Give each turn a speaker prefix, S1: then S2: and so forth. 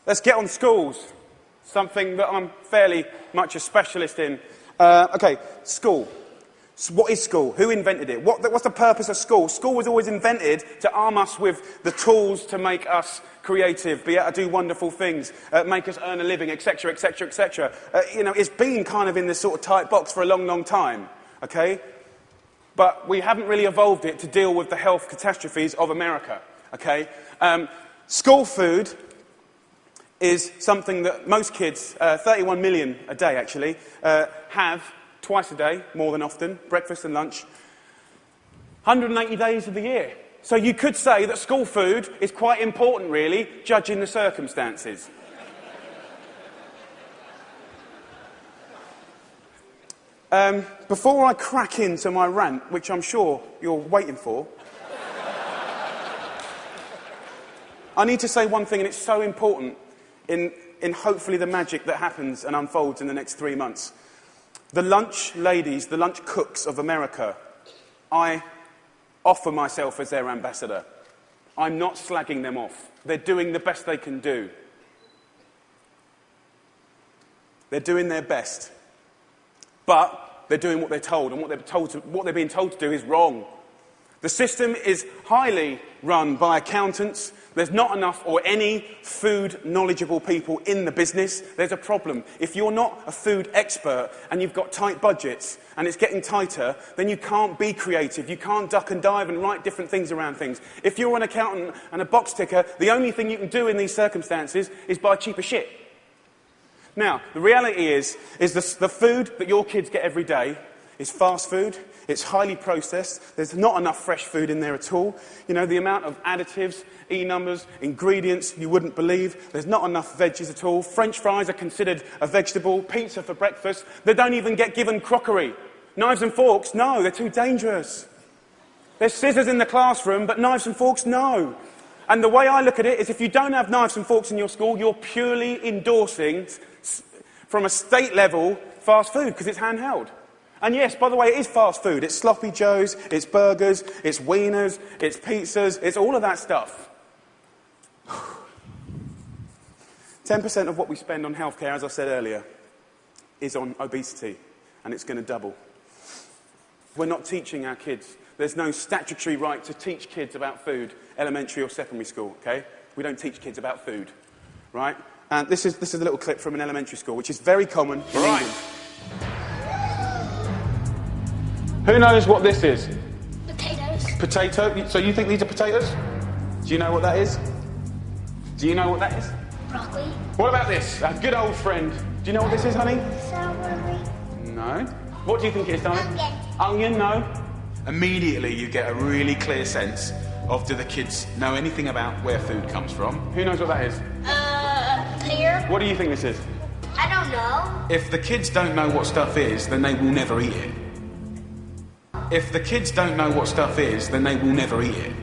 S1: Let's get on schools, something that I'm fairly much a specialist in. Okay, school. So what is school? Who invented it? What's the purpose of school? School was always invented to arm us with the tools to make us creative, be able to do wonderful things, make us earn a living, etc., etc., etc. It's been kind of in this sort of tight box for a long, long time, okay? But we haven't really evolved it to deal with the health catastrophes of America, okay? School food is something that most kids, 31 million a day actually, have twice a day, more than often, breakfast and lunch, 180 days of the year. So you could say that school food is quite important, really, judging the circumstances. Before I crack into my rant, which I'm sure you're waiting for, I need to say one thing, and it's so important in hopefully the magic that happens and unfolds in the next 3 months. The lunch ladies, the lunch cooks of America, I offer myself as their ambassador. I'm not slagging them off. They're doing the best they can do. They're doing their best. But they're doing what they're told, and what they're being told to do is wrong. The system is highly run by accountants. There's not enough or any food knowledgeable people in the business. There's a problem. If you're not a food expert and you've got tight budgets and it's getting tighter, then you can't be creative. You can't duck and dive and write different things around things. If you're an accountant and a box ticker, the only thing you can do in these circumstances is buy cheaper shit. Now, the reality is the food that your kids get every day is fast food. It's highly processed. There's not enough fresh food in there at all. The amount of additives, E-numbers, ingredients you wouldn't believe. There's not enough veggies at all. French fries are considered a vegetable. Pizza for breakfast. They don't even get given crockery. Knives and forks, no, they're too dangerous. There's scissors in the classroom, but knives and forks, no. And the way I look at it is if you don't have knives and forks in your school, you're purely endorsing, from a state level, fast food, because it's handheld. And yes, by the way, it is fast food. It's sloppy joes, it's burgers, it's wieners, it's pizzas, it's all of that stuff. 10% of what we spend on healthcare, as I said earlier, is on obesity, and it's going to double. We're not teaching our kids. There's no statutory right to teach kids about food, elementary or secondary school, okay? We don't teach kids about food, right? And this is a little clip from an elementary school, which is very common in England. Who knows what this is?
S2: Potatoes.
S1: Potato? So you think these are potatoes? Do you know what that is? Do you know what that is?
S2: Broccoli.
S1: What about this? Our good old friend. Do you know what this is, honey?
S2: Celery.
S1: No. What do you think it is, darling?
S2: Onion.
S1: Onion, no. Immediately you get a really clear sense of, do the kids know anything about where food comes from? Who knows what that is?
S2: Pear.
S1: What do you think this is?
S2: I don't know.
S1: If the kids don't know what stuff is, then they will never eat it. If the kids don't know what stuff is, then they will never eat it.